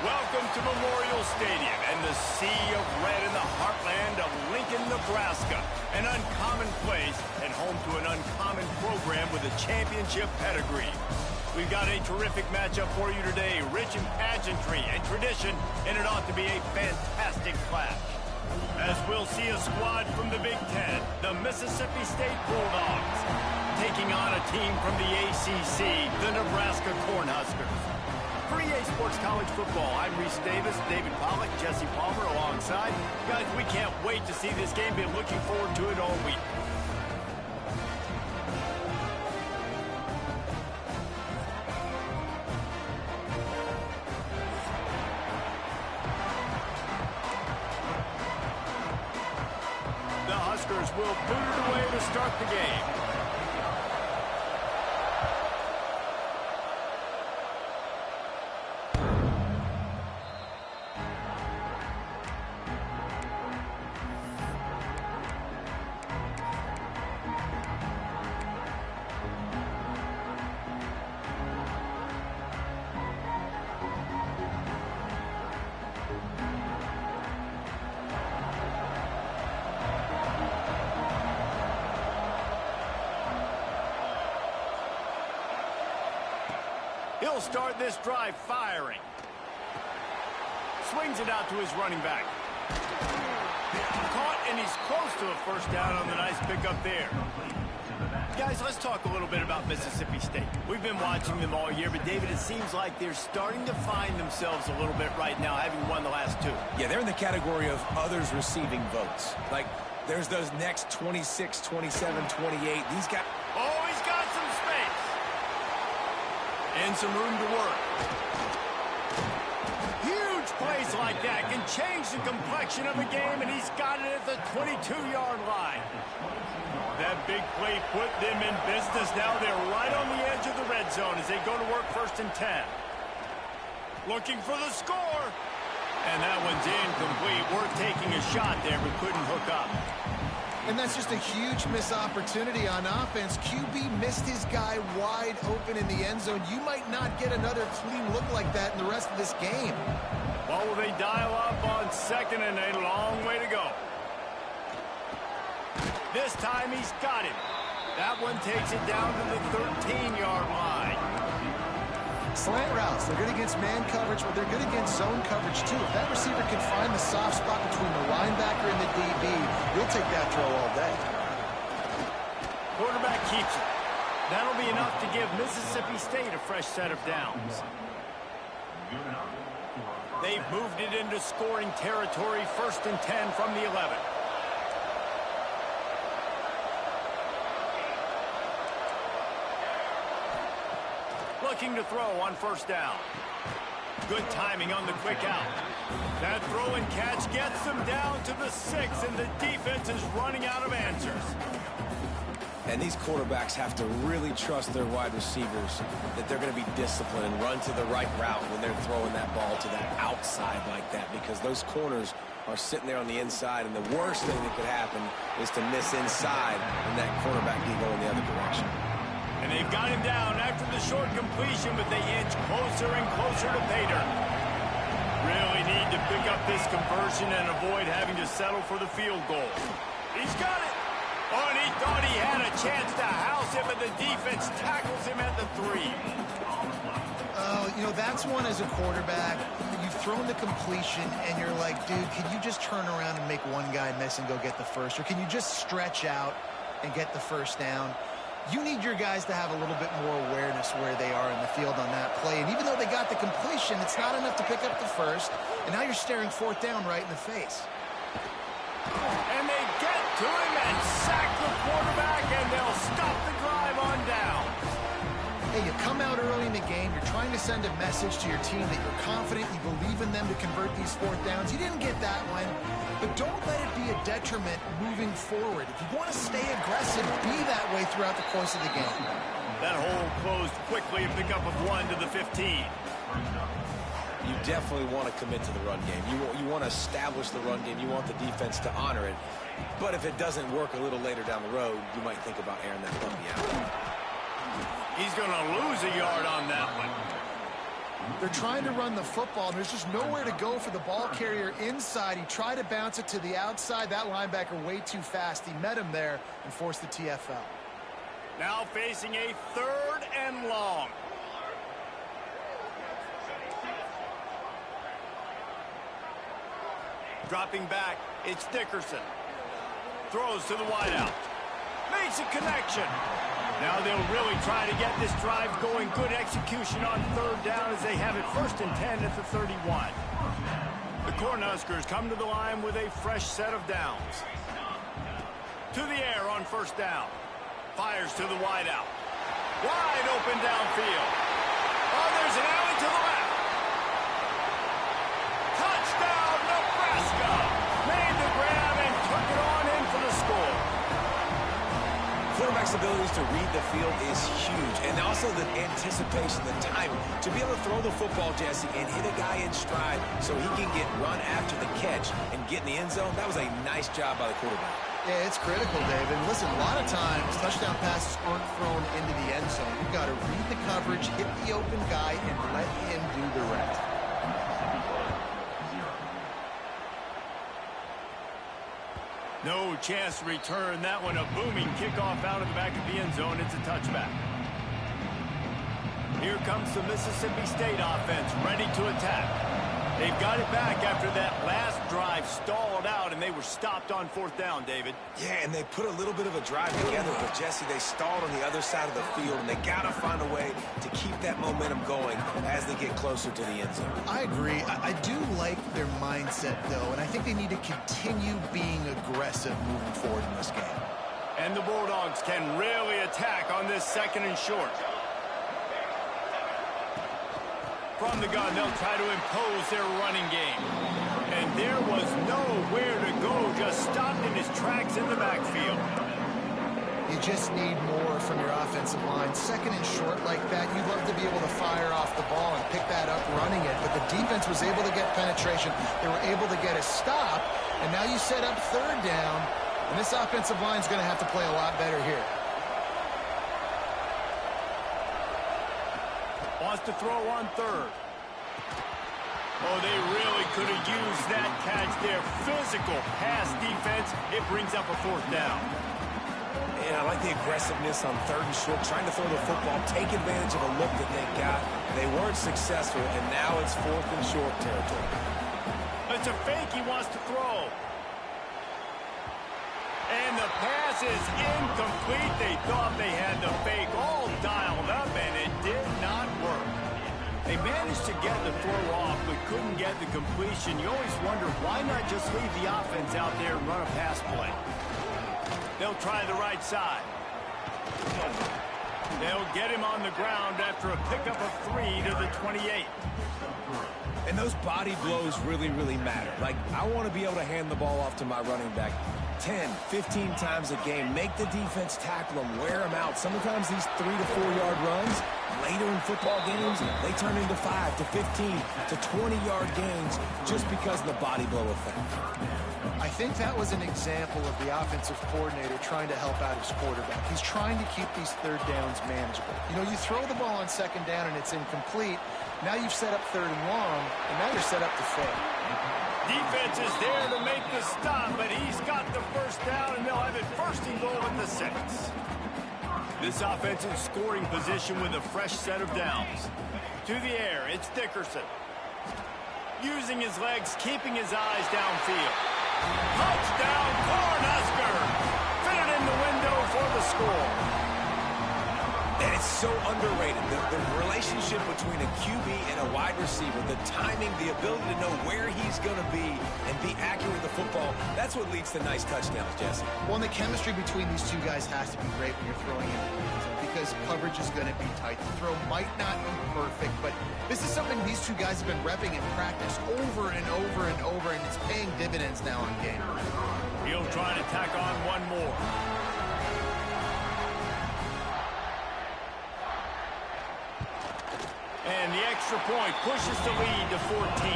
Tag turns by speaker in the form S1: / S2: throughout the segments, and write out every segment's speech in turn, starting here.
S1: Welcome to Memorial Stadium and the sea of red in the heartland of Lincoln, Nebraska. An uncommon place and home to an uncommon program with a championship pedigree. We've got a terrific matchup for you today, rich in pageantry and tradition, and it ought to be a fantastic clash. As we'll see a squad from the Big Ten, the Mississippi State Bulldogs, taking on a team from the ACC, the Nebraska Cornhuskers. For EA Sports College Football, I'm Reese Davis, David Pollack, Jesse Palmer alongside. Guys, we can't wait to see this game. Been looking forward to it all week. The Huskers will boot it away to start the game. He'll start this drive firing. Swings it out to his running back. Caught, and he's close to a first down on the nice pickup there. Guys, let's talk a little bit about Mississippi State. We've been watching them all year, but David, it seems like they're starting to find themselves a little bit right now, having won the last two.
S2: Yeah, they're in the category of others receiving votes. Like, there's those next 26, 27, 28. These guys...
S1: Oh, he's got some space. And some room to work. Huge plays like that can change the complexion of a game, and he's got it at the 22-yard line. That big play put them in business. Now they're right on the edge of the red zone as they go to work 1st and 10. Looking for the score. And that one's incomplete. We're taking a shot there, but couldn't hook up.
S3: And that's just a huge missed opportunity on offense. QB missed his guy wide open in the end zone. You might not get another clean look like that in the rest of this game.
S1: Well, will they dial up on 2nd and a long way to go? This time he's got him. That one takes it down to the 13-yard line.
S3: Slant routes, they're good against man coverage, but they're good against zone coverage too. If that receiver can find the soft spot between the linebacker and the DB, he'll take that throw all day.
S1: Quarterback keeps it. That'll be enough to give Mississippi State a fresh set of downs. They've moved it into scoring territory, 1st and 10 from the 11. Looking to throw on 1st down. Good timing on the quick out. That throw and catch gets them down to the 6, and the defense is running out of answers.
S2: And these quarterbacks have to really trust their wide receivers that they're going to be disciplined and run to the right route when they're throwing that ball to that outside like that, because those corners are sitting there on the inside, and the worst thing that could happen is to miss inside and that quarterback be going the other direction.
S1: And they've got him down after the short completion, but they inch closer and closer to pay dirt. Really need to pick up this conversion and avoid having to settle for the field goal. He's got it. Oh, and he thought he had a chance to house him, but the defense tackles him at the 3.
S3: Oh, you know, that's one as a quarterback. You've thrown the completion, and you're like, dude, can you just turn around and make one guy miss and go get the first? Or can you just stretch out and get the first down? You need your guys to have a little bit more awareness where they are in the field on that play. And even though they got the completion, it's not enough to pick up the first. And now you're staring 4th down right in the face.
S1: And they get to him and sack the quarterback, and they'll stop the drive on down.
S3: Hey, you come out early in the game. You're trying to send a message to your team that you're confident, you believe in them to convert these 4th downs. You didn't get that one. But don't let it be a detriment moving forward. If you want to stay aggressive, be that way throughout the course of the game.
S1: That hole closed quickly, a pickup of 1 to the 15.
S2: You definitely want to commit to the run game. You want to establish the run game. You want the defense to honor it. But if it doesn't work a little later down the road, you might think about airing that puppy out.
S1: He's going to lose a yard on that one.
S3: They're trying to run the football, and there's just nowhere to go for the ball carrier inside. He tried to bounce it to the outside. That linebacker way too fast. He met him there and forced the TFL.
S1: Now facing a 3rd and long. Dropping back, it's Dickerson. Throws to the wideout. Makes a connection. Now they'll really try to get this drive going. Good execution on 3rd down as they have it 1st and 10 at the 31. The Cornhuskers come to the line with a fresh set of downs. To the air on 1st down. Fires to the wideout. Wide open downfield. Oh, there's an alley to the left. Touchdown, Nebraska. Made the grab and took it on in for the score.
S2: Quarterback's abilities to read the field is huge, and also the anticipation, the timing. To be able to throw the football, Jesse, and hit a guy in stride so he can get run after the catch and get in the end zone, that was a nice job by the quarterback.
S3: Yeah, it's critical, Dave. And listen, a lot of times touchdown passes aren't thrown into the end zone. You've got to read the coverage, hit the open guy, and let him do the rest.
S1: No chance to return that one. A booming kickoff out of the back of the end zone. It's a touchback. Here comes the Mississippi State offense, ready to attack. They've got it back after that last drive stalled out, and they were stopped on 4th down, David.
S2: Yeah, and they put a little bit of a drive together, but, Jesse, they stalled on the other side of the field, and they got to find a way to keep that momentum going as they get closer to the end zone.
S3: I agree. I do like their mindset, though, and I think they need to continue being aggressive moving forward in this game.
S1: And the Bulldogs can really attack on this 2nd and short. From the gun, they'll try to impose their running game. And there was nowhere to go, just stopped in his tracks in the backfield.
S3: You just need more from your offensive line. 2nd and short like that, you'd love to be able to fire off the ball and pick that up running it. But the defense was able to get penetration. They were able to get a stop. And now you set up 3rd down. And this offensive line is going to have to play a lot better here.
S1: Wants to throw on 3rd. Oh, they really could have used that catch there. Physical pass defense. It brings up a 4th down.
S2: Yeah, I like the aggressiveness on 3rd and short, trying to throw the football, take advantage of a look that they got. They weren't successful, and now it's 4th and short territory.
S1: It's a fake he wants to throw. And the pass is incomplete. They thought they had the fake all dialed up, and it did not work. They managed to get the throw off, but couldn't get the completion. You always wonder, why not just leave the offense out there and run a pass play? They'll try the right side. They'll get him on the ground after a pickup of 3 to the 28.
S2: And those body blows really, really matter. Like, I want to be able to hand the ball off to my running back 10, 15 times a game. Make the defense tackle them, wear them out. Sometimes these 3 to 4 yard runs, later in football games, they turn into 5 to 15 to 20-yard gains just because of the body blow effect.
S3: I think that was an example of the offensive coordinator trying to help out his quarterback. He's trying to keep these 3rd downs manageable. You know, you throw the ball on 2nd down and it's incomplete. Now you've set up 3rd and long, and now you're set up to fail.
S1: Defense is there to make the stop, but he's got the 1st down, and they'll have it 1st and goal at the 6. This offensive scoring position with a fresh set of downs. To the air, it's Dickerson. Using his legs, keeping his eyes downfield. Touchdown, Cornhusker! Fitted in the window for the score.
S2: And it's so underrated. The relationship between a QB and a wide receiver, the timing, the ability to know where he's going to be and be accurate with the football, that's what leads to nice touchdowns, Jesse.
S3: Well, and the chemistry between these two guys has to be great when you're throwing in the end zone because coverage is going to be tight. The throw might not be perfect, but this is something these two guys have been repping in practice over and over and over, and it's paying dividends now on game.
S1: He'll try to tack on one more. And the extra point pushes the lead to 14.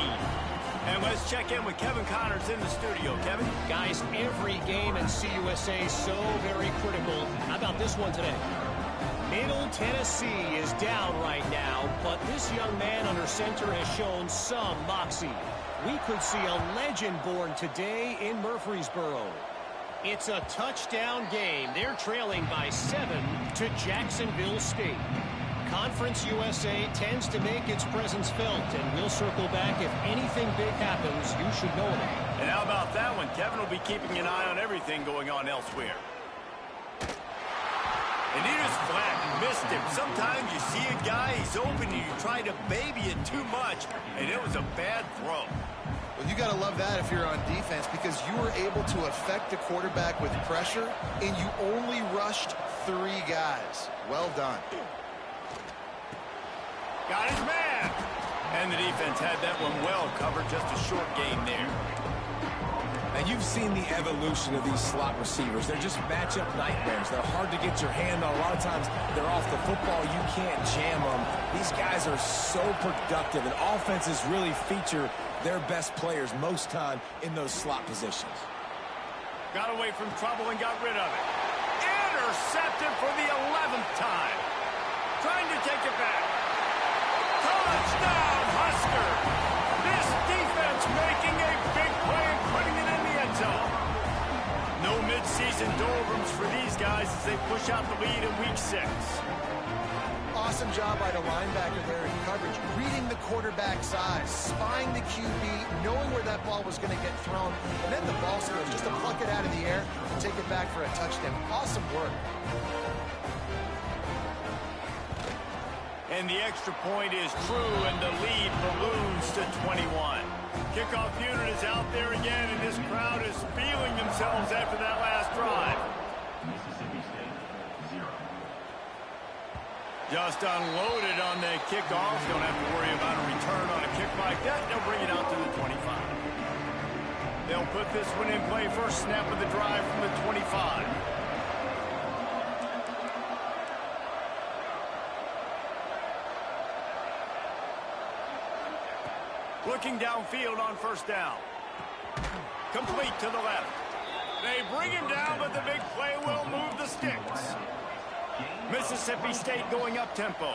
S1: And let's check in with Kevin Connors in the studio. Kevin?
S4: Guys, every game in CUSA is so very critical. How about this one today? Middle Tennessee is down right now, but this young man under center has shown some moxie. We could see a legend born today in Murfreesboro. It's a touchdown game. They're trailing by 7 to Jacksonville State. Conference USA tends to make its presence felt, and we'll circle back if anything big happens. You should know it.
S1: And how about that one? Kevin will be keeping an eye on everything going on elsewhere. And he just flat missed him. Sometimes you see a guy, he's open, and you try to baby it too much, and it was a bad throw.
S3: Well, you got to love that if you're on defense, because you were able to affect the quarterback with pressure, and you only rushed 3 guys. Well done.
S1: Got his man. And the defense had that one well covered. Just a short game there.
S2: And you've seen the evolution of these slot receivers. They're just matchup nightmares. They're hard to get your hand on. A lot of times they're off the football. You can't jam them. These guys are so productive, and offenses really feature their best players most time in those slot positions.
S1: Got away from trouble and got rid of it. Intercepted for the 11th time. Trying to take it back. Touchdown, Husker! This defense making a big play and putting it in the end zone. No midseason doldrums for these guys as they push out the lead in Week 6.
S3: Awesome job by the linebacker there in coverage, reading the quarterback's eyes, spying the QB, knowing where that ball was going to get thrown, and then the ball skills just to pluck it out of the air and take it back for a touchdown. Awesome work.
S1: And the extra point is true, and the lead balloons to 21. Kickoff unit is out there again, and this crowd is feeling themselves after that last drive. Just unloaded on the kickoff. Don't have to worry about a return on a kick like that. They'll bring it out to the 25. They'll put this one in play. First snap of the drive from the 25. Looking downfield on first down. Complete to the left. They bring him down, but the big play will move the sticks. Mississippi State going up-tempo.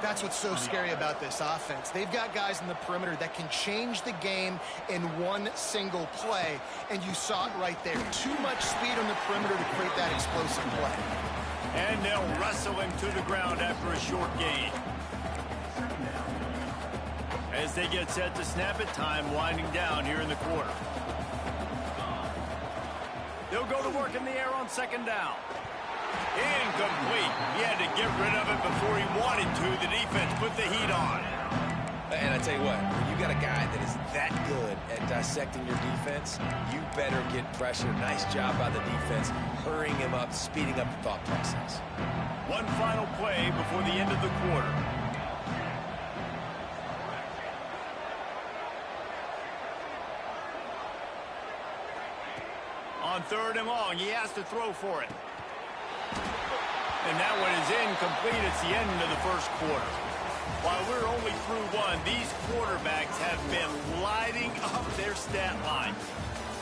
S3: That's what's so scary about this offense. They've got guys in the perimeter that can change the game in one single play, and you saw it right there. Too much speed on the perimeter to create that explosive play.
S1: And they'll wrestle him to the ground after a short gain. As they get set to snap it, time winding down here in the quarter. They'll go to work in the air on second down. Incomplete. He had to get rid of it before he wanted to. The defense put the heat on.
S2: And I tell you what, when you got a guy that is that good at dissecting your defense, you better get pressure. Nice job by the defense, hurrying him up, speeding up the thought process.
S1: One final play before the end of the quarter. On third and long, he has to throw for it. And that one is incomplete. It's the end of the first quarter. While we're only through one, these quarterbacks have been lighting up their stat line.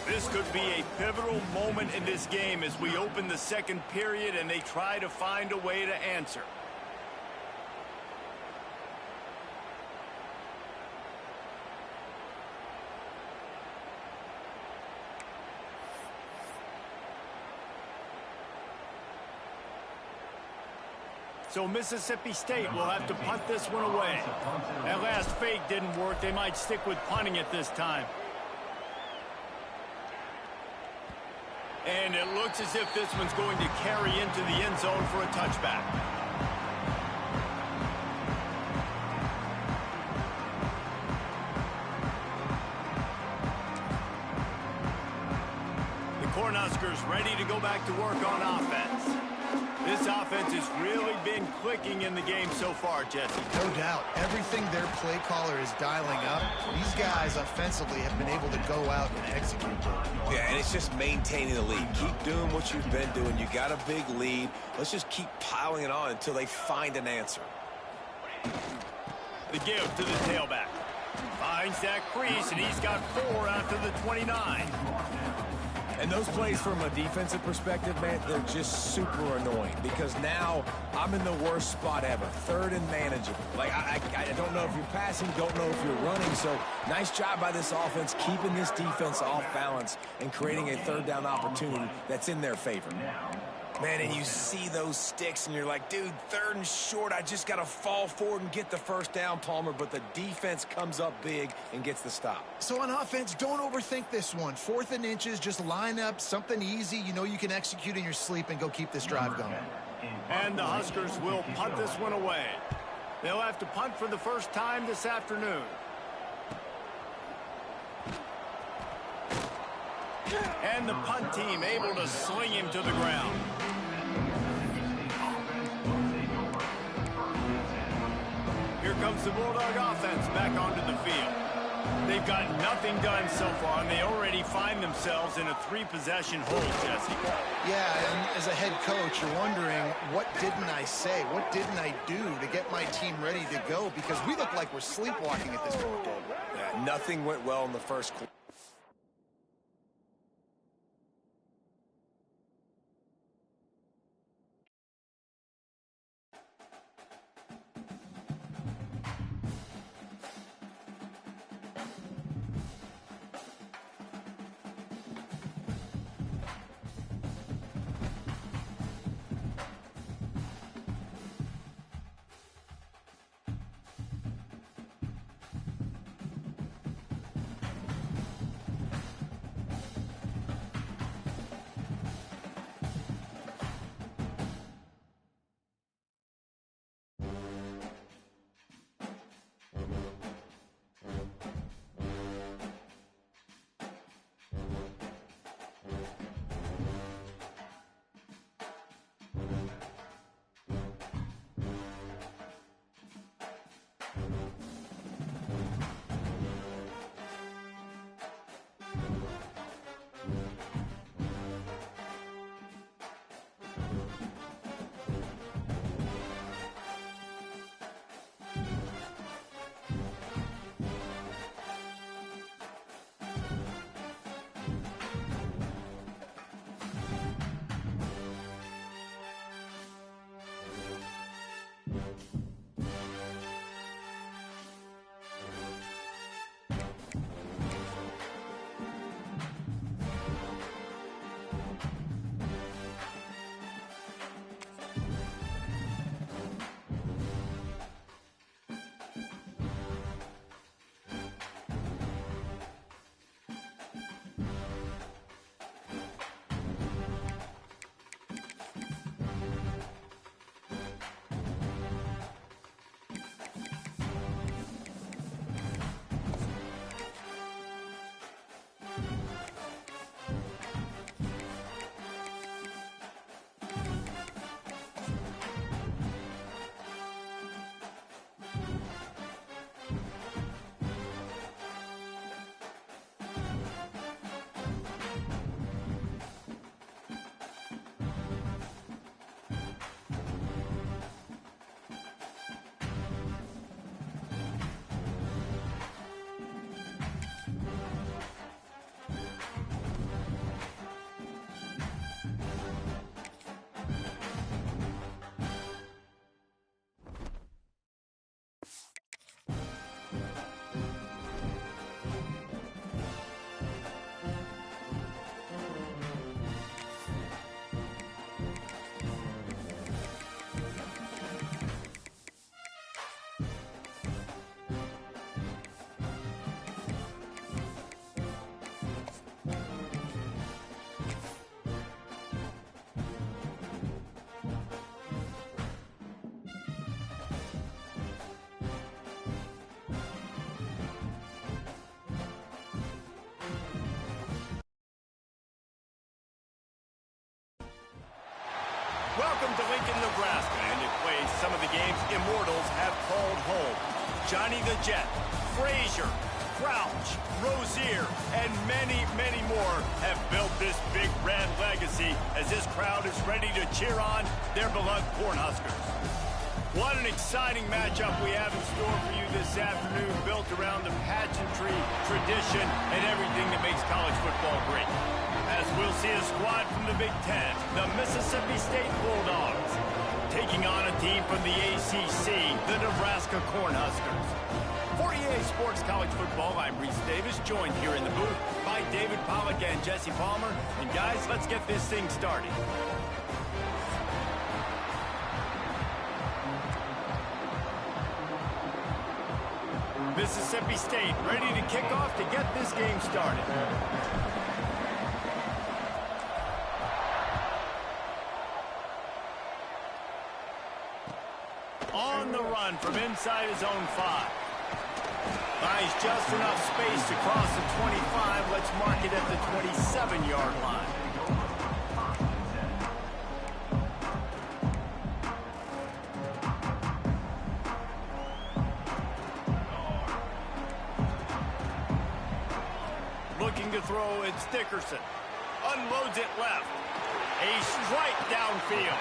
S1: This could be a pivotal moment in this game as we open the second period and they try to find a way to answer. So Mississippi State will have to punt this one away. That last fake didn't work. They might stick with punting it this time. And it looks as if this one's going to carry into the end zone for a touchback. The Cornhuskers ready to go back to work on offense. This offense has really been clicking in the game so far, Jesse.
S3: No doubt. Everything their play caller is dialing up, these guys offensively have been able to go out and execute.
S2: Yeah, and it's just maintaining the lead. Keep doing what you've been doing. You got a big lead. Let's just keep piling it on until they find an answer.
S1: The give to the tailback. Finds that crease, and he's got 4 after the 29.
S2: And those plays from a defensive perspective, man, they're just super annoying because now I'm in the worst spot ever. Third and manageable. Like, I don't know if you're passing, don't know if you're running. So nice job by this offense keeping this defense off balance and creating a third down opportunity that's in their favor. Man, and you see those sticks, and you're like, dude, third and short, I just got to fall forward and get the first down, Palmer, but the defense comes up big and gets the stop.
S3: So on offense, don't overthink this one. 4th and inches, just line up something easy you know you can execute in your sleep and go keep this drive going.
S1: And the Huskers will punt this one away. They'll have to punt for the first time this afternoon. And the punt team able to sling him to the ground. Here comes the Bulldog offense back onto the field. They've got nothing done so far, and they already find themselves in a 3-possession hole, Jesse.
S3: Yeah, and as a head coach, you're wondering, what didn't I say? What didn't I do to get my team ready to go? Because we look like we're sleepwalking at this point.
S2: Yeah, nothing went well in the first quarter.
S1: Welcome to Lincoln, Nebraska, and it plays some of the games immortals have called home. Johnny the Jet, Frazier, Crouch, Rozier, and many, many more have built this big red legacy as this crowd is ready to cheer on their beloved Cornhuskers. What an exciting matchup we have in store for you this afternoon, built around the pageantry, tradition, and everything that makes college football great. As we'll see a squad from the Big Ten, the Mississippi State Bulldogs, taking on a team from the ACC, the Nebraska Cornhuskers. For EA Sports College Football, I'm Reese Davis, joined here in the booth by David Pollack and Jesse Palmer. And guys, let's get this thing started. Mississippi State ready to kick off to get this game started. On the run from inside his own 5. Buys just enough space to cross the 25. Let's mark it at the 27-yard line. Looking to throw, it's Dickerson. Unloads it left. A strike downfield.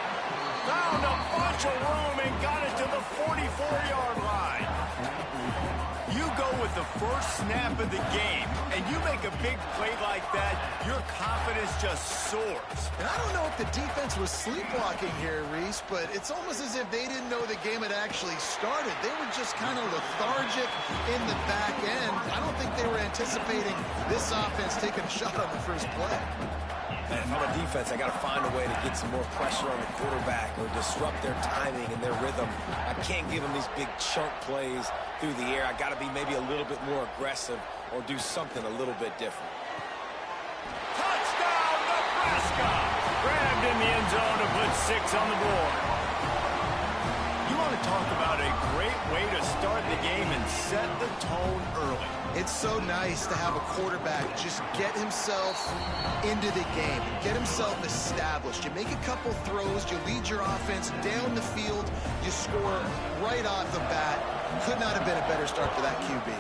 S1: Found a bunch of room and got it to the 44-yard line. You go with the first snap of the game, and you make a big play like that, your confidence just soars.
S3: And I don't know if the defense was sleepwalking here, Reese, but it's almost as if they didn't know the game had actually started. They were just kind of lethargic in the back end. I don't think they were anticipating this offense taking a shot on the first play.
S2: And if I'm a defense, I got to find a way to get some more pressure on the quarterback or disrupt their timing and their rhythm. I can't give them these big chunk plays through the air. I got to be maybe a little bit more aggressive or do something a little bit different.
S1: Touchdown, Nebraska! Grabbed in the end zone to put 6 on the board. You want to talk about a great way to start the game and set the tone early.
S3: It's so nice to have a quarterback just get himself into the game, get himself established. You make a couple throws, you lead your offense down the field, you score right off the bat. Could not have been a better start for that QB.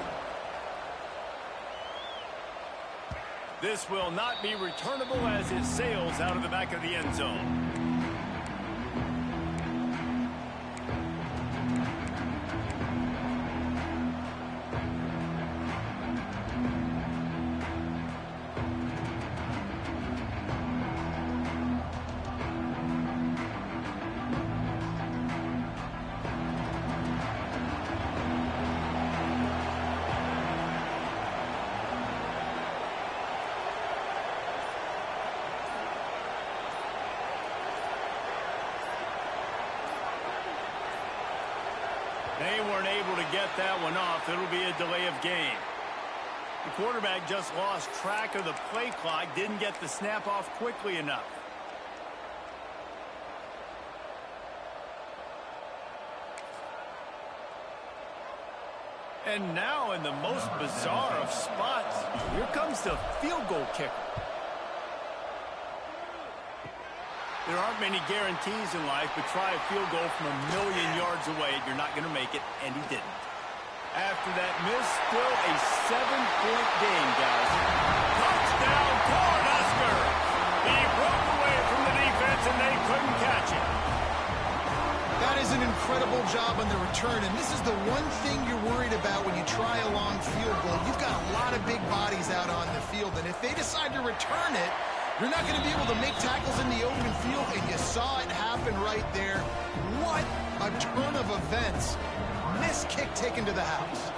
S1: This will not be returnable as it sails out of the back of the end zone. They weren't able to get that one off. It'll be a delay of game. The quarterback just lost track of the play clock, didn't get the snap off quickly enough. And now in the most bizarre of spots, here comes the field goal kicker. There aren't many guarantees in life, but try a field goal from 1,000,000 yards away. You're not going to make it, and he didn't. After that miss, still a 7-point game, guys. Touchdown, Cornhuskers! He broke away from the defense, and they couldn't catch him.
S3: That is an incredible job on the return, and this is the one thing you're worried about when you try a long field goal. You've got a lot of big bodies out on the field, and if they decide to return it, you're not going to be able to make tackles in the open field, and you saw it happen right there. What a turn of events. Missed kick taken to the house.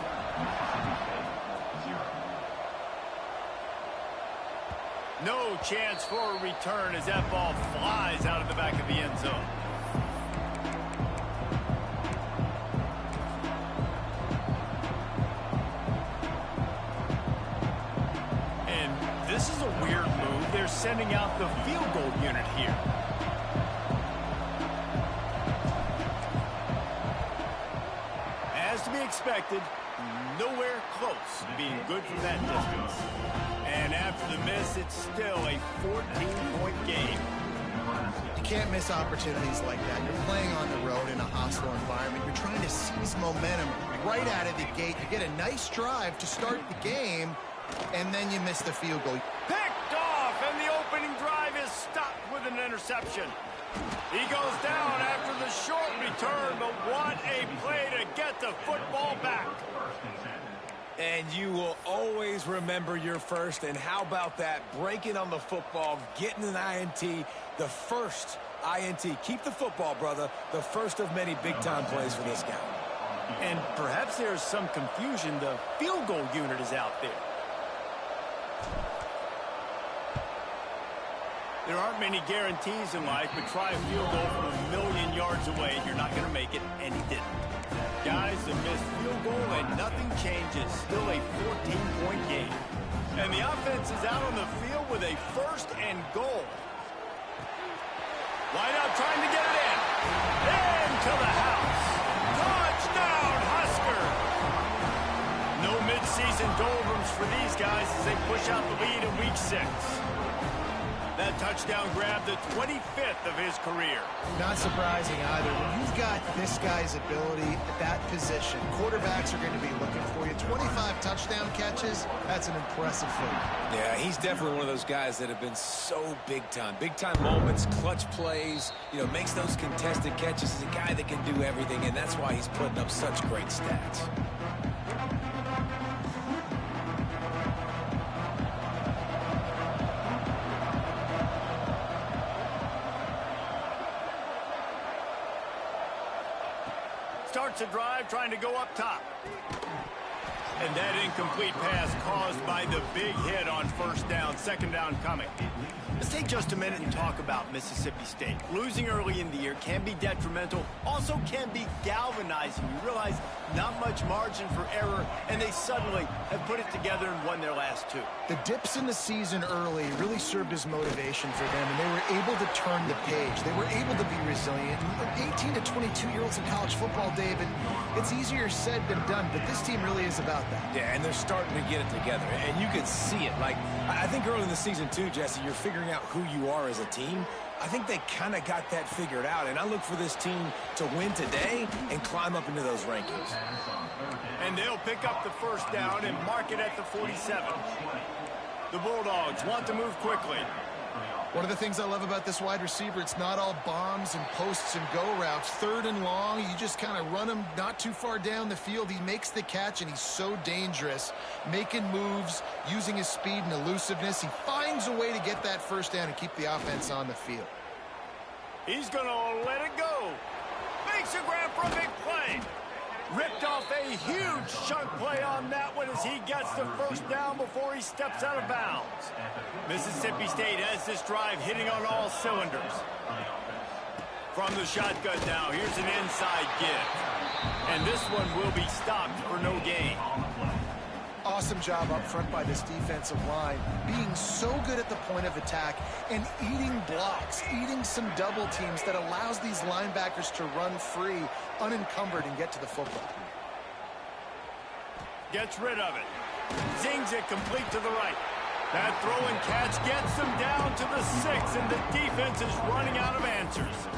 S1: No chance for a return as that ball flies out of the back of the end zone. This is a weird move. They're sending out the field goal unit here. As to be expected, nowhere close to being good from that distance. And after the miss, it's still a 14-point game.
S3: You can't miss opportunities like that. You're playing on the road in a hostile environment. You're trying to seize momentum right out of the gate. You get a nice drive to start the game, and then you miss the field goal.
S1: Picked off, and the opening drive is stopped with an interception. He goes down after the short return, but what a play to get the football back.
S2: And you will always remember your first. And how about that? Breaking on the football, getting an INT, the first INT. Keep the football, brother. The first of many big-time plays for this guy.
S1: And perhaps there's some confusion. The field goal unit is out there. There aren't many guarantees in life, but try a field goal from 1,000,000 yards away, and you're not going to make it, and he didn't. Guys, a missed field goal, and nothing changes. Still a 14-point game. And the offense is out on the field with a first and goal. Wide out trying to get it in. Into the house. Touchdown, Husker! No midseason doldrums for these guys as they push out the lead in Week 6. That touchdown grabbed the 25th of his career.
S3: Not surprising either. When you've got this guy's ability at that position, quarterbacks are going to be looking for you. 25 touchdown catches, that's an impressive feat.
S2: Yeah, he's definitely one of those guys that have been so big time. Big time moments, clutch plays, makes those contested catches. He's a guy that can do everything, and that's why he's putting up such great stats.
S1: Starts a drive trying to go up top. And that incomplete pass caused by the big hit on first down. Second down coming. Let's take just a minute and talk about Mississippi State. Losing early in the year can be detrimental, also can be galvanizing. You realize not much margin for error, and they suddenly have put it together and won their last two.
S3: The dips in the season early really served as motivation for them, and they were able to turn the page. They were able to be resilient. 18 to 22-year-olds in college football, David, it's easier said than done, but this team really is about that.
S2: Yeah, and they're starting to get it together, and you can see it. Like, I think early in the season, too, Jesse, you're figuring out who you are as a team. I think they kind of got that figured out, and I look for this team to win today and climb up into those rankings.
S1: And they'll pick up the first down and mark it at the 47. The Bulldogs want to move quickly.
S3: One of the things I love about this wide receiver, it's not all bombs and posts and go routes. Third and long, you just kind of run him not too far down the field. He makes the catch, and he's so dangerous, making moves, using his speed and elusiveness. He finds a way to get that first down and keep the offense on the field.
S1: He's going to let it go. Makes a grab for a big play. Ripped off a huge chunk play on that one as he gets the first down before he steps out of bounds. Mississippi State has this drive hitting on all cylinders. From the shotgun now, here's an inside give. And this one will be stopped for no gain.
S3: Awesome job up front by this defensive line, being so good at the point of attack and eating blocks, eating some double teams that allows these linebackers to run free, unencumbered, and get to the football.
S1: Gets rid of it. Zings it complete to the right. That throw and catch gets them down to the 6, and the defense is running out of answers.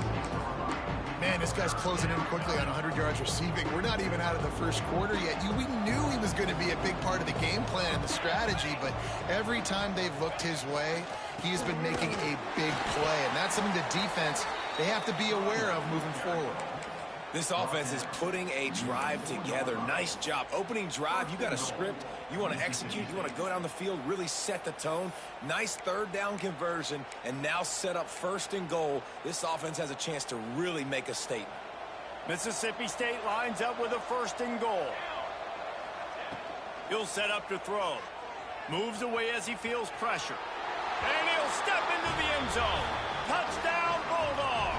S3: Man, this guy's closing in quickly on 100 yards receiving. We're not even out of the first quarter yet. We knew he was going to be a big part of the game plan and the strategy, but every time they've looked his way, he's been making a big play, and that's something the defense, they have to be aware of moving forward.
S2: This offense is putting a drive together. Nice job. Opening drive, you got a script. You want to execute. You want to go down the field, really set the tone. Nice third down conversion, and now set up first and goal. This offense has a chance to really make a statement.
S1: Mississippi State lines up with a first and goal. He'll set up to throw. Moves away as he feels pressure. And he'll step into the end zone. Touchdown, Bulldogs!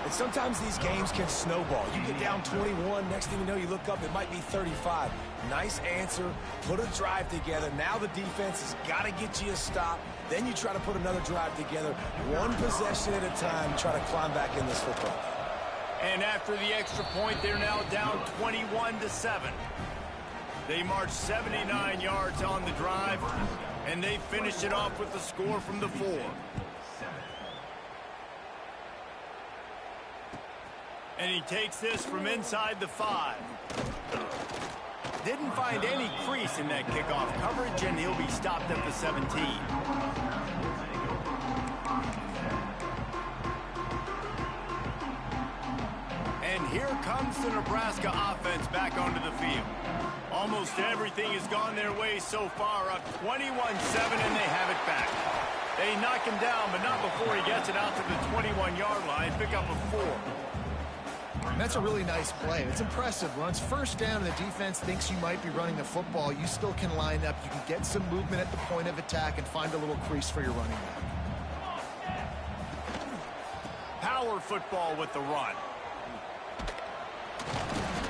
S2: And sometimes these games can snowball. You get down 21, next thing you know, you look up, it might be 35. Nice answer, put a drive together. Now the defense has got to get you a stop. Then you try to put another drive together. One possession at a time, try to climb back in this football.
S1: And after the extra point, they're now down 21-7. They march 79 yards on the drive, and they finish it off with the score from the 4. And he takes this from inside the 5. Didn't find any crease in that kickoff coverage, and he'll be stopped at the 17. here comes the Nebraska offense back onto the field. Almost everything has gone their way so far, up 21-7, and they have it back. They knock him down, but not before he gets it out to the 21-yard line, pick up a 4.
S3: And that's a really nice play. It's impressive. Runs first down, and the defense thinks you might be running the football. You still can line up. You can get some movement at the point of attack and find a little crease for your running back.
S1: Power football with the run.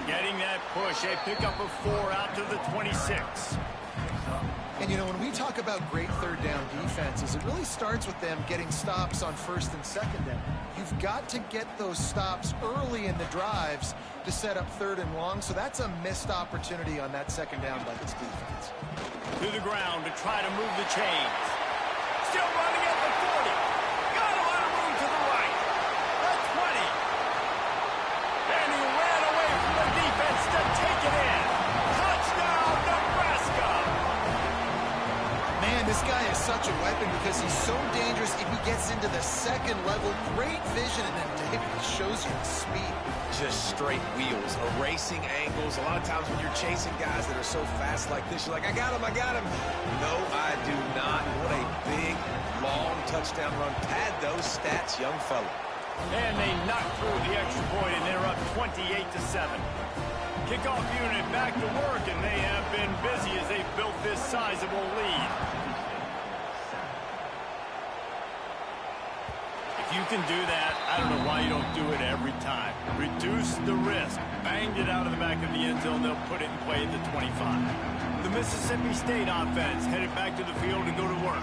S1: Getting that push. They pick up a 4 out to the 26.
S3: And, you know, when we talk about great third down defenses, it really starts with them getting stops on first and second down. You've got to get those stops early in the drives to set up third and long, so that's a missed opportunity on that second down by this defense.
S1: To the ground to try to move the chains. Still running at the 40. Got a lot of room to the right. The 20. And he ran away from the defense to take it in. Touchdown, Nebraska!
S3: Man, this guy is such a weapon because he's so dangerous if he gets into the second level. Great vision, and then David shows you his speed.
S2: Just straight wheels, erasing angles. A lot of times when you're chasing guys that are so fast like this, you're like, I got him, I got him. No, I do not. What a big, long touchdown run. Pad those stats, young fella.
S1: And they knock through the extra point, and they're up 28-7. Kickoff unit back to work, and they have been busy as they've built this sizable lead. If you can do that, I don't know why you don't do it every time. Reduce the risk. Banged it out of the back of the end zone. They'll put it in play at the 25. The Mississippi State offense headed back to the field to go to work.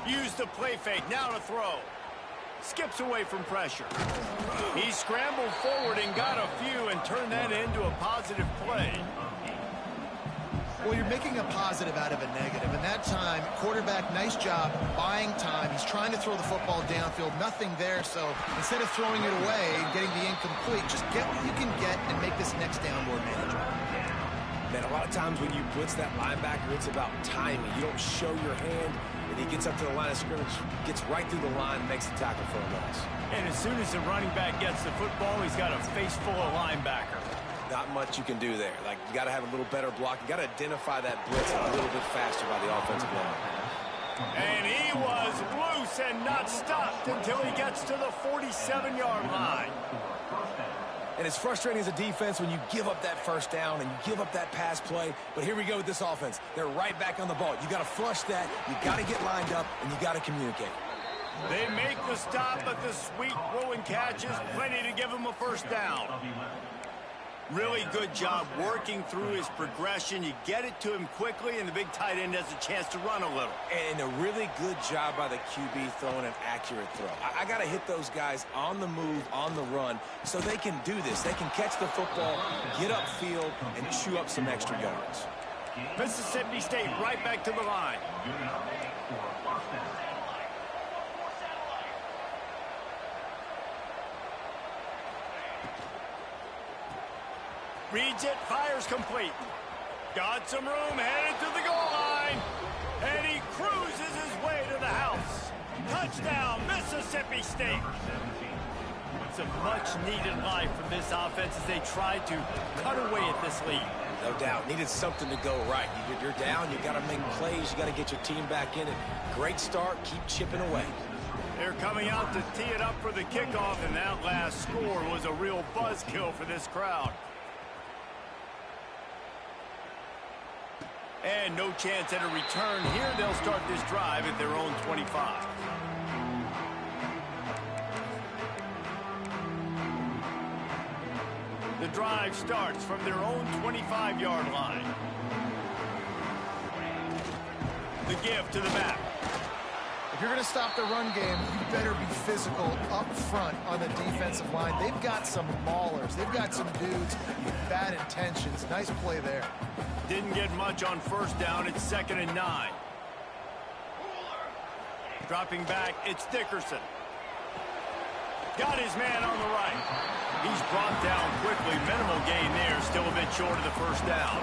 S1: Use the play fake. Now to throw. Skips away from pressure. He scrambled forward and got a few and turned that into a positive play.
S3: Well, you're making a positive out of a negative. And that time, quarterback, nice job buying time. He's trying to throw the football downfield. Nothing there. So instead of throwing it away and getting the incomplete, just get what you can get and make this next down more manageable.
S2: Man, a lot of times when you blitz that linebacker, it's about timing. You don't show your hand, and he gets up to the line of scrimmage, gets right through the line, makes the tackle for a loss.
S1: And as soon as the running back gets the football, he's got a face full of linebacker.
S2: Not much you can do there. Like, you got to have a little better block. You got to identify that blitz a little bit faster by the offensive line.
S1: And he was loose and not stopped until he gets to the 47-yard line.
S2: And it's frustrating as a defense when you give up that first down and you give up that pass play. But here we go with this offense. They're right back on the ball. You got to flush that. You got to get lined up, and you got to communicate.
S1: They make the stop, but the sweet throw and catch is plenty to give him a first down. Really good job working through his progression. You get it to him quickly, and the big tight end has a chance to run a little.
S2: And a really good job by the QB throwing an accurate throw. I got to hit those guys on the move, on the run, so they can do this. They can catch the football, get upfield, and chew up some extra yards.
S1: Mississippi State right back to the line. Reads it, fires complete. Got some room, headed to the goal line. And he cruises his way to the house. Touchdown, Mississippi State. It's a much-needed life from this offense as they try to cut away at this lead.
S2: No doubt. Needed something to go right. You're down. You got to make plays. You got to get your team back in it. Great start. Keep chipping away.
S1: They're coming out to tee it up for the kickoff, and that last score was a real buzzkill for this crowd. And no chance at a return here. They'll start this drive at their own 25. The drive starts from their own 25-yard line. The give to the back.
S3: If you're going to stop the run game, you better be physical up front on the defensive line. They've got some maulers. They've got some dudes with bad intentions. Nice play there.
S1: Didn't get much on first down. It's 2nd and 9. Dropping back, it's Dickerson. Got his man on the right. He's brought down quickly. Minimal gain there. Still a bit short of the first down.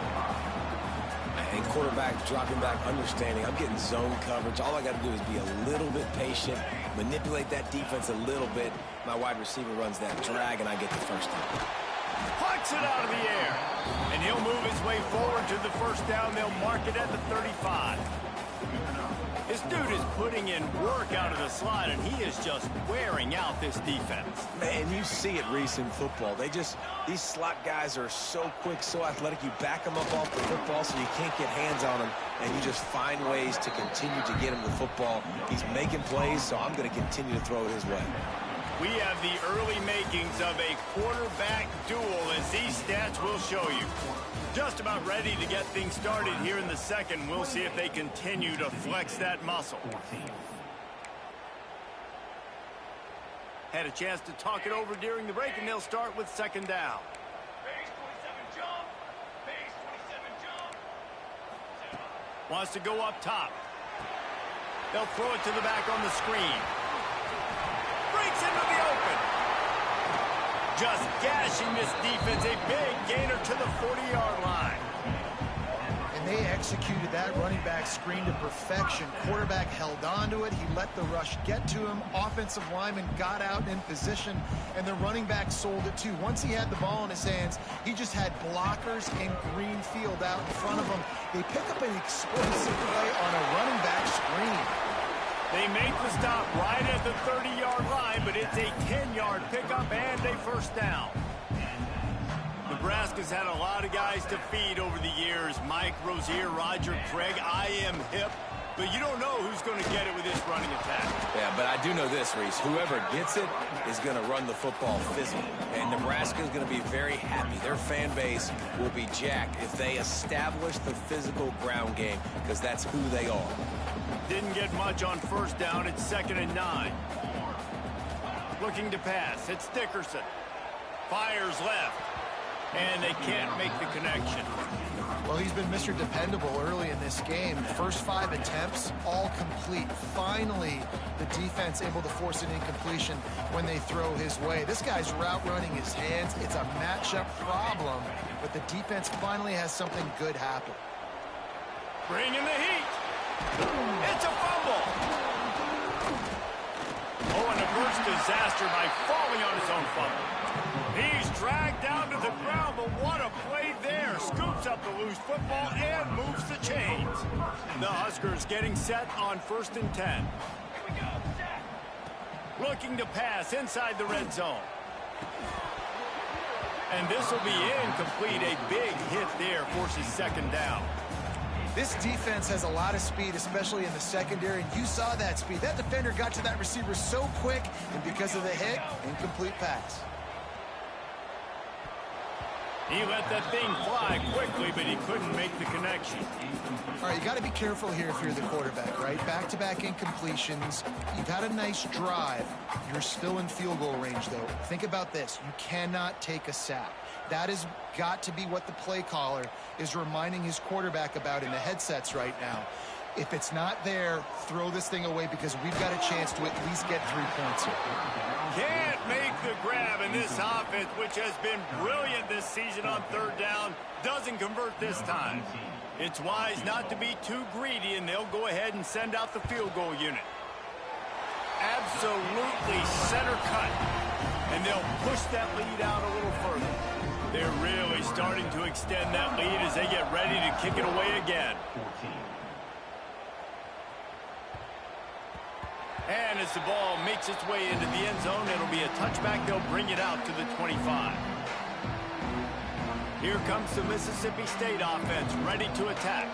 S2: And quarterback dropping back, understanding I'm getting zone coverage. All I got to do is be a little bit patient, manipulate that defense a little bit. My wide receiver runs that drag, and I get the first down.
S1: Plucks it out of the air. And he'll move his way forward to the first down. They'll mark it at the 35. This dude is putting in work out of the slot, and he is just wearing out this defense.
S2: Man, you see it, Reese, in football. These slot guys are so quick, so athletic. You back them up off the football so you can't get hands on them, and you just find ways to continue to get him the football. He's making plays, so I'm going to continue to throw it his way.
S1: We have the early makings of a quarterback duel, as these stats will show you. Just about ready to get things started here in the second. We'll see if they continue to flex that muscle. Had a chance to talk it over during the break, and they'll start with second down.
S5: Base 27 jump. Base 27 jump.
S1: Wants to go up top. They'll throw it to the back on the screen. Breaks into the open. Just gashing this defense. A big gainer to the 40-yard line.
S3: And they executed that running back screen to perfection. Quarterback held on to it. He let the rush get to him. Offensive lineman got out in position, and the running back sold it too. Once he had the ball in his hands, he just had blockers in green field out in front of him. They pick up an explosive play on a running back screen.
S1: They make the stop right at the 30-yard line, but it's a 10-yard pickup and a first down. Nebraska's had a lot of guys to feed over the years. Mike Rozier, Roger Craig. I am hip, but you don't know who's going to get it with this running attack.
S2: Yeah, but I do know this, Reese. Whoever gets it is going to run the football physical. And Nebraska is going to be very happy. Their fan base will be jacked if they establish the physical ground game, because that's who they are.
S1: Didn't get much on first down. It's 2nd and 9. Looking to pass. It's Dickerson. Fires left. And they can't make the connection.
S3: Well, he's been Mr. Dependable early in this game. First 5 attempts, all complete. Finally, the defense able to force an incompletion when they throw his way. This guy's route running his hands. It's a matchup problem, but the defense finally has something good happen.
S1: Bring in the heat. It's a fumble. Oh, and a first disaster by falling on his own fumble. He's dragged down to the ground, but what a play there. Scoops up the loose football and moves the chains. The Huskers getting set on 1st and 10. Looking to pass inside the red zone. And this will be incomplete. A big hit there forces 2nd down.
S3: This defense has a lot of speed, especially in the secondary, and you saw that speed. That defender got to that receiver so quick, and because of the hit, incomplete pass.
S1: He let that thing fly quickly, but he couldn't make the connection.
S3: All right, you got to be careful here if you're the quarterback, right? Back-to-back incompletions. You've had a nice drive. You're still in field goal range, though. Think about this. You cannot take a sack. That has got to be what the play caller is reminding his quarterback about in the headsets right now. If it's not there, throw this thing away because we've got a chance to at least get 3 points here.
S1: Can't make the grab, in this offense, which has been brilliant this season on 3rd down, doesn't convert this time. It's wise not to be too greedy, and they'll go ahead and send out the field goal unit. Absolutely center cut, and they'll push that lead out a little further. They're really starting to extend that lead as they get ready to kick it away again. And as the ball makes its way into the end zone, it'll be a touchback. They'll bring it out to the 25. Here comes the Mississippi State offense, ready to attack.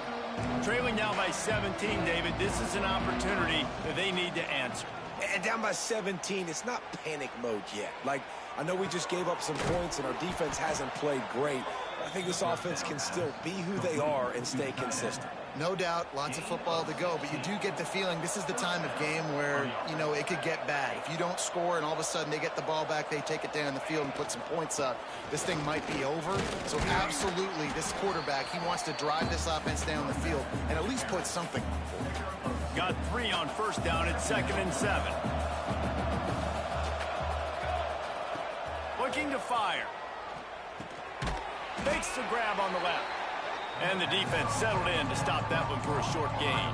S1: Trailing now by 17, David. This is an opportunity that they need to answer.
S2: And down by 17, it's not panic mode yet. Like, I know we just gave up some points and our defense hasn't played great. I think this offense can still be who they are and stay consistent.
S3: No doubt, lots of football to go, but you do get the feeling this is the time of game where, you know, it could get bad. If you don't score and all of a sudden they get the ball back, they take it down the field and put some points up, this thing might be over. So absolutely, this quarterback, he wants to drive this offense down the field and at least put something on the board.
S1: Got 3 on first down at 2nd and 7. Looking to fire. Makes the grab on the left. And the defense settled in to stop that one for a short gain.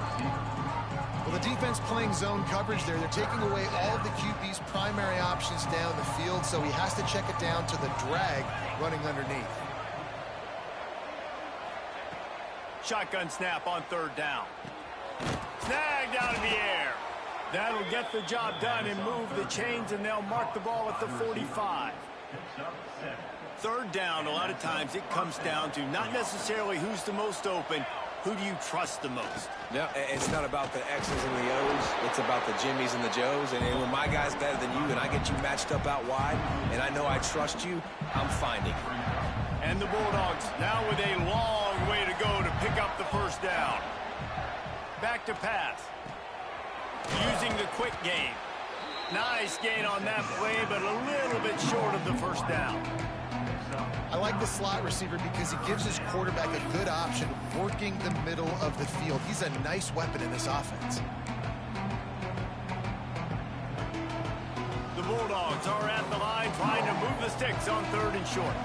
S3: Well, the defense playing zone coverage there. They're taking away all of the QB's primary options down the field, so he has to check it down to the drag running underneath.
S1: Shotgun snap on third down. Snagged out of the air. That'll get the job done and move the chains, and they'll mark the ball at the 45. Third down, a lot of times it comes down to not necessarily who's the most open, who do you trust the most?
S2: No, it's not about the X's and the O's. It's about the Jimmies and the Joes. And when my guy's better than you and I get you matched up out wide and I know I trust you, I'm finding you.
S1: And the Bulldogs now with a long way to go to pick up the first down. Back to pass. Using the quick game. Nice gain on that play, but a little bit short of the first down.
S3: I like the slot receiver because he gives his quarterback a good option working the middle of the field. He's a nice weapon in this offense.
S1: The Bulldogs are at the line trying to move the sticks on third and short.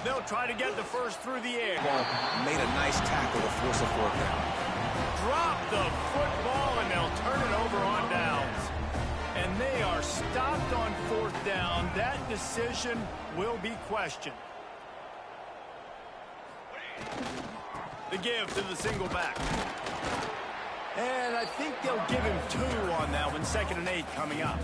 S1: They'll try to get the first through the air.
S2: Ball made a nice tackle to force a fourth down.
S1: Drop the football, and they'll turn it over on downs. And they are stopped on fourth down. That decision will be questioned. The give to the single back. And I think they'll give him 2 on that one. 2nd and 8 coming up.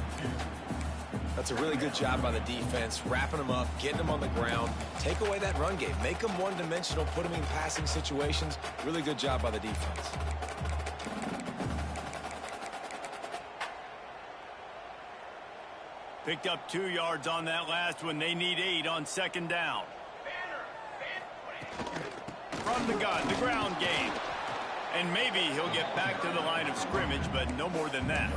S2: That's a really good job by the defense, wrapping them up, getting them on the ground. Take away that run game. Make them one-dimensional, put them in passing situations. Really good job by the defense.
S1: Picked up 2 yards on that last one. They need 8 on 2nd down. From the gun, the ground game. And maybe he'll get back to the line of scrimmage, but no more than that.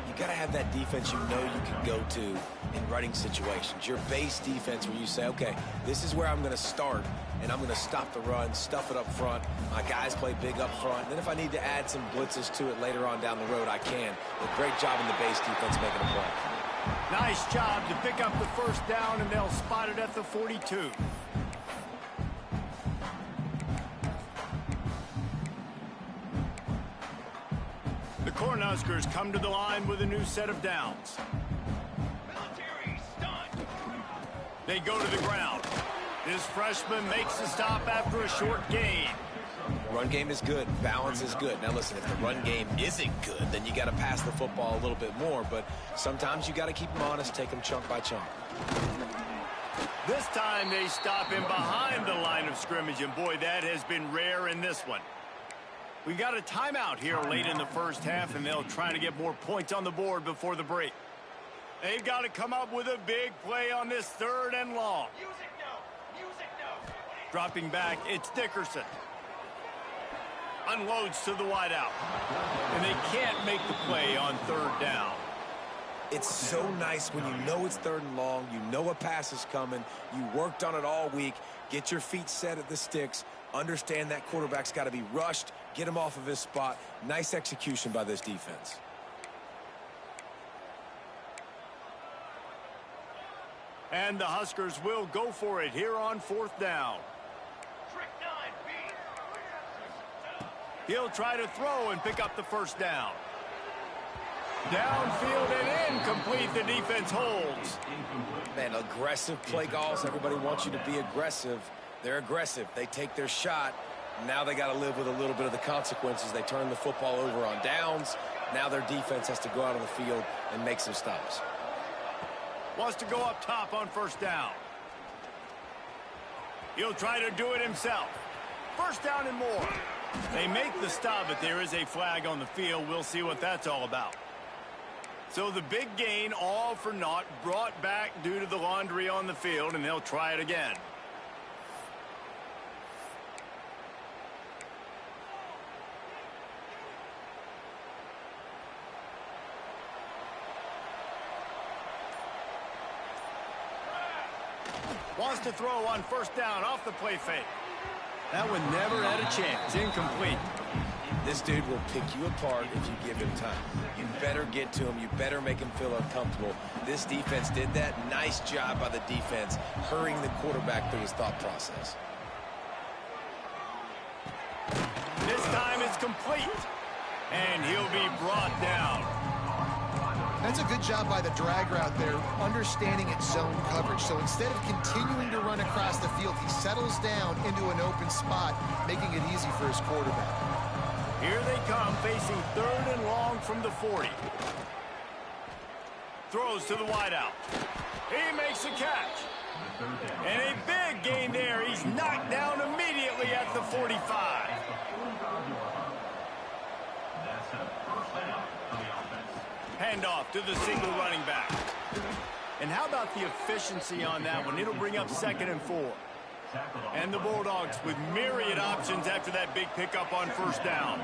S2: You got to have that defense you know you can go to in running situations. Your base defense where you say, okay, this is where I'm going to start, and I'm going to stop the run, stuff it up front. My guys play big up front. And then if I need to add some blitzes to it later on down the road, I can. A great job in the base defense making a play.
S1: Nice job to pick up the first down, and they'll spot it at the 42. The Cornhuskers come to the line with a new set of downs.
S5: Military stunt.
S1: They go to the ground. This freshman makes the stop after a short gain.
S2: Run game is good. Balance is good. Now, listen, if the run game isn't good, then you got to pass the football a little bit more. But sometimes you got to keep them honest, take them chunk by chunk.
S1: This time they stop him behind the line of scrimmage, and boy, that has been rare in this one. We've got a timeout here late in the first half, and they'll try to get more points on the board before the break. They've got to come up with a big play on this 3rd and long.
S5: Music no. Music no.
S1: Dropping back, it's Dickerson. Unloads to the wideout. And they can't make the play on 3rd down.
S2: It's so nice when you know it's 3rd and long, you know a pass is coming, you worked on it all week, get your feet set at the sticks, understand that quarterback's got to be rushed, get him off of his spot. Nice execution by this defense.
S1: And the Huskers will go for it here on 4th down.
S5: Trick 9B.
S1: He'll try to throw and pick up the first down. Downfield and incomplete. The defense holds.
S2: Man, aggressive play calls. Everybody wants you to be aggressive. They're aggressive. They take their shot. Now they got to live with a little bit of the consequences. They turn the football over on downs. Now their defense has to go out on the field and make some stops.
S1: Wants to go up top on 1st down. He'll try to do it himself. 1st down and more. They make the stop, but there is a flag on the field. We'll see what that's all about. So the big gain, all for naught, brought back due to the laundry on the field, and they'll try it again. Wants to throw on 1st down off the play fake. That one never had a chance. Incomplete.
S2: This dude will pick you apart if you give him time. You better get to him. You better make him feel uncomfortable. This defense did that. Nice job by the defense, hurrying the quarterback through his thought process.
S1: This time it's complete. And he'll be brought down.
S3: That's a good job by the drag route there, understanding its zone coverage. So instead of continuing to run across the field, he settles down into an open spot, making it easy for his quarterback.
S1: Here they come, facing 3rd and long from the 40. Throws to the wideout. He makes a catch. And a big gain there. He's knocked down immediately at the 45. Handoff to the single running back. And how about the efficiency on that one? It'll bring up 2nd and 4. And the Bulldogs with myriad options after that big pickup on 1st down.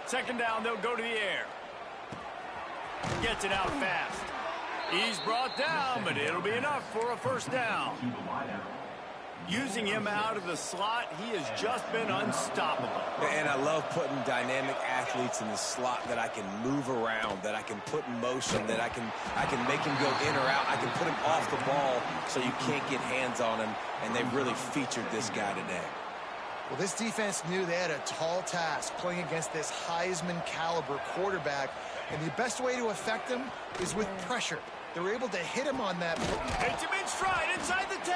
S1: 2nd down, they'll go to the air. Gets it out fast. He's brought down, but it'll be enough for a 1st down. Using him out of the slot, he has just been unstoppable.
S2: And I love putting dynamic athletes in the slot that I can move around, that I can put in motion, that I can make him go in or out. I can put him off the ball so you can't get hands on him, and they've really featured this guy today.
S3: Well, this defense knew they had a tall task playing against this Heisman caliber quarterback, and the best way to affect him is with pressure. They were able to hit him on that.
S1: Hits him in stride inside the 10.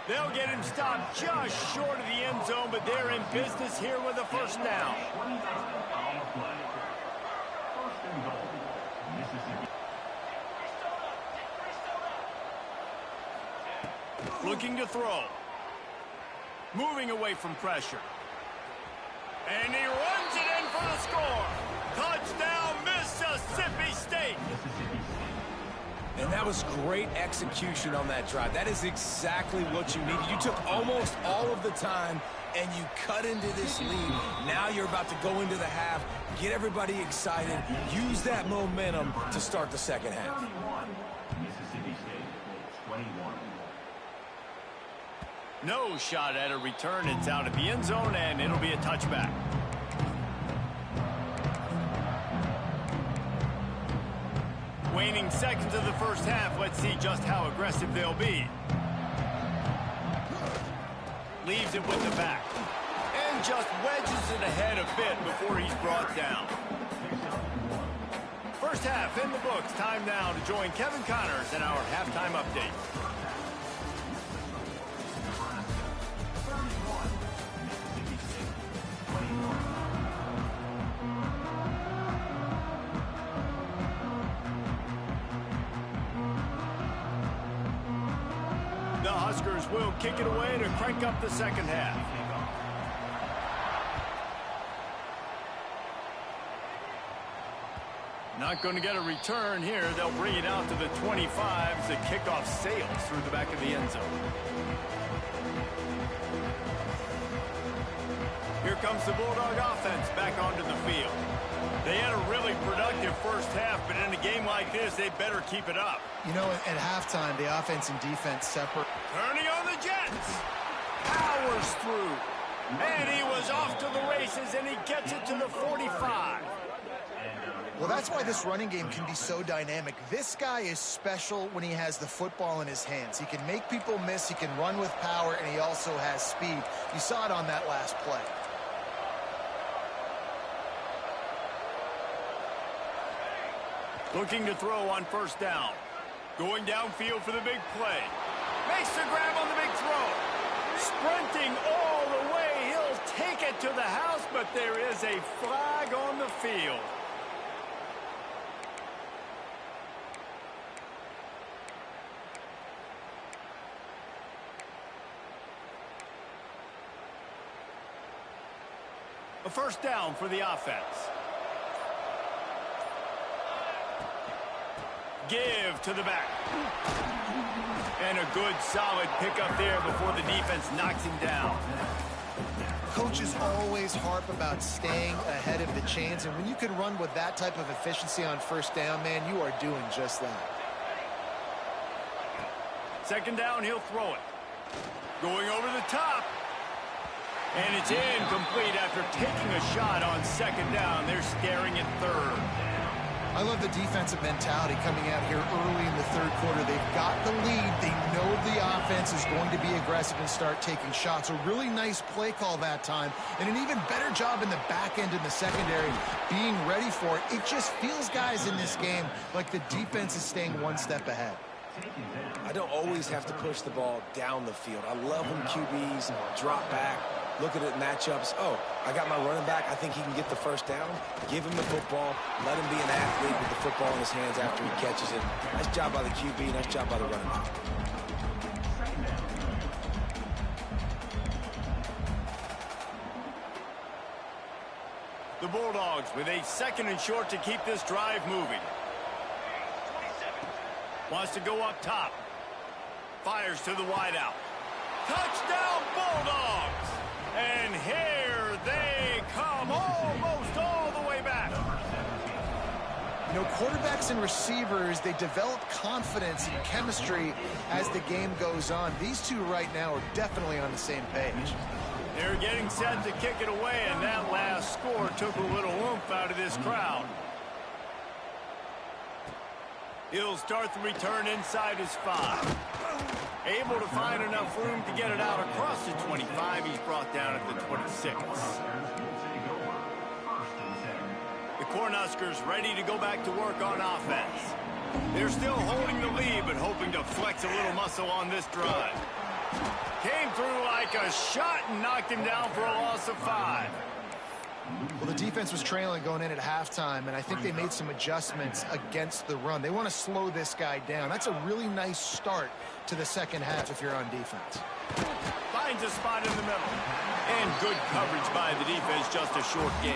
S1: They'll get him stopped just short of the end zone, but they're in business here with a 1st down. Looking to throw. Moving away from pressure. And he runs it in for the score. Touchdown, Mississippi State.
S2: And that was great execution on that drive. That is exactly what you needed. You took almost all of the time, and you cut into this lead. Now you're about to go into the half, get everybody excited, use that momentum to start the 2nd half.
S5: Mississippi State, 21.
S1: No shot at a return. It's out of the end zone, and it'll be a touchback. Waning seconds of the 1st half. Let's see just how aggressive they'll be. Leaves it with the back. And just wedges it ahead a bit before he's brought down. 1st half in the books. Time now to join Kevin Connors in our halftime update. The Huskers will kick it away to crank up the 2nd half. Not going to get a return here. They'll bring it out to the 25 as the kickoff sails through the back of the end zone. Here comes the Bulldog offense back onto the field. They had a really productive 1st half, but in a game like this, they better keep it up.
S3: You know, at halftime, the offense and defense separate.
S1: Turning on the Jets. Powers through. And he was off to the races, and he gets it to the 45.
S3: Well, that's why this running game can be so dynamic. This guy is special when he has the football in his hands. He can make people miss, he can run with power, and he also has speed. You saw it on that last play.
S1: Looking to throw on 1st down. Going downfield for the big play. Makes the grab on the big throw. Sprinting all the way. He'll take it to the house, but there is a flag on the field. A 1st down for the offense. Give to the back. And a good solid pickup there before the defense knocks him down.
S3: Coaches always harp about staying ahead of the chains, and when you can run with that type of efficiency on 1st down, man, you are doing just that.
S1: 2nd down, he'll throw it. Going over the top. And it's incomplete after taking a shot on second down. They're staring at third.
S3: I love the defensive mentality coming out here early in the third quarter. They've got the lead. They know the offense is going to be aggressive and start taking shots. A really nice play call that time, and an even better job in the back end in the secondary being ready for it. It just feels, guys, in this game like the defense is staying one step ahead.
S2: I don't always have to push the ball down the field. I love when QBs drop back, look at it matchups. Oh, I got my running back. I think he can get the first down. Give him the football. Let him be an athlete with the football in his hands after he catches it. Nice job by the QB. Nice job by the running back.
S1: The Bulldogs with a second and short to keep this drive moving. Wants to go up top. Fires to the wideout. Touchdown, Bulldogs! And here they come, almost all the way back.
S3: You know, quarterbacks and receivers, they develop confidence and chemistry as the game goes on. These two right now are definitely on the same page.
S1: They're getting set to kick it away, and that last score took a little oomph out of this crowd. He'll start the return inside his 5. Able to find enough room to get it out across the 25. He's brought down at the 26. The Cornhuskers ready to go back to work on offense. They're still holding the lead, but hoping to flex a little muscle on this drive. Came through like a shot and knocked him down for a loss of 5.
S3: Well, the defense was trailing going in at halftime, and I think they made some adjustments against the run. They want to slow this guy down. That's a really nice start to the second half if you're on defense.
S1: Finds a spot in the middle. And good coverage by the defense, just a short gain.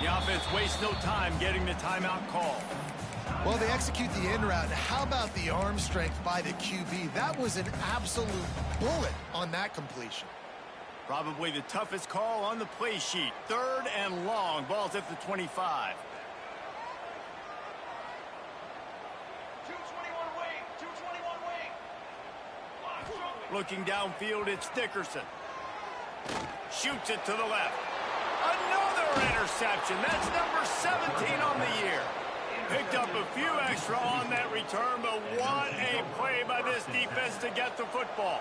S1: The offense wastes no time getting the timeout call.
S3: Well, they execute the in route. How about the arm strength by the QB? That was an absolute bullet on that completion.
S1: Probably the toughest call on the play sheet. Third and long. Ball's at the 25.
S4: 221 wing. 221 wing.
S1: Looking downfield, it's Dickerson. Shoots it to the left. Another interception. That's number 17 on the year. Picked up a few extra on that return, but what a play by this defense to get the football.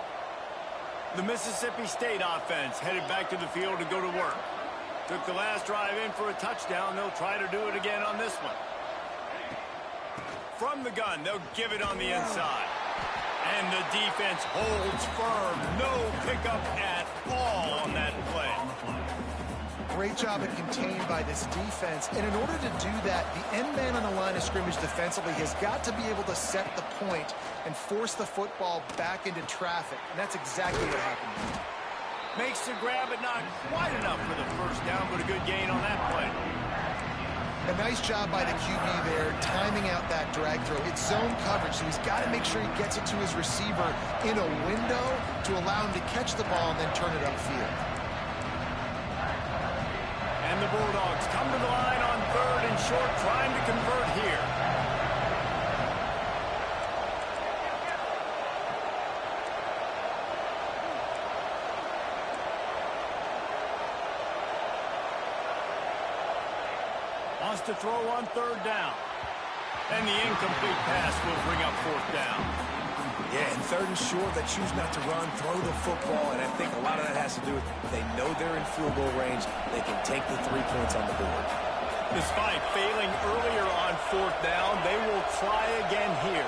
S1: The Mississippi State offense headed back to the field to go to work. Took the last drive in for a touchdown. They'll try to do it again on this one. From the gun, they'll give it on the inside. And the defense holds firm. No pickup at all on that play.
S3: Great job at contained by this defense. And in order to do that, the end man on the line of scrimmage defensively has got to be able to set the point and force the football back into traffic. And that's exactly what happened.
S1: Makes the grab, but not quite enough for the first down, but a good gain on that play.
S3: A nice job by the QB there, timing out that drag throw. It's zone coverage, so he's got to make sure he gets it to his receiver in a window to allow him to catch the ball and then turn it upfield.
S1: And the Bulldogs come to the line on third and short, trying to convert here. Wants to throw on third down. And the incomplete pass will bring up fourth down.
S2: Yeah, and third and short, they choose not to run, throw the football, and I think a lot of that has to do with they know they're in field goal range. They can take the 3 points on the board.
S1: Despite failing earlier on fourth down, they will try again here.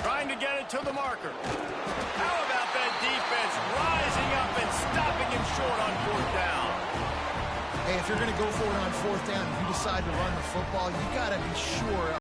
S1: Trying to get it to the marker. How about that defense rising up and stopping him short on fourth down?
S3: Hey, if you're going to go for it on fourth down, if you decide to run the football, you got to be sure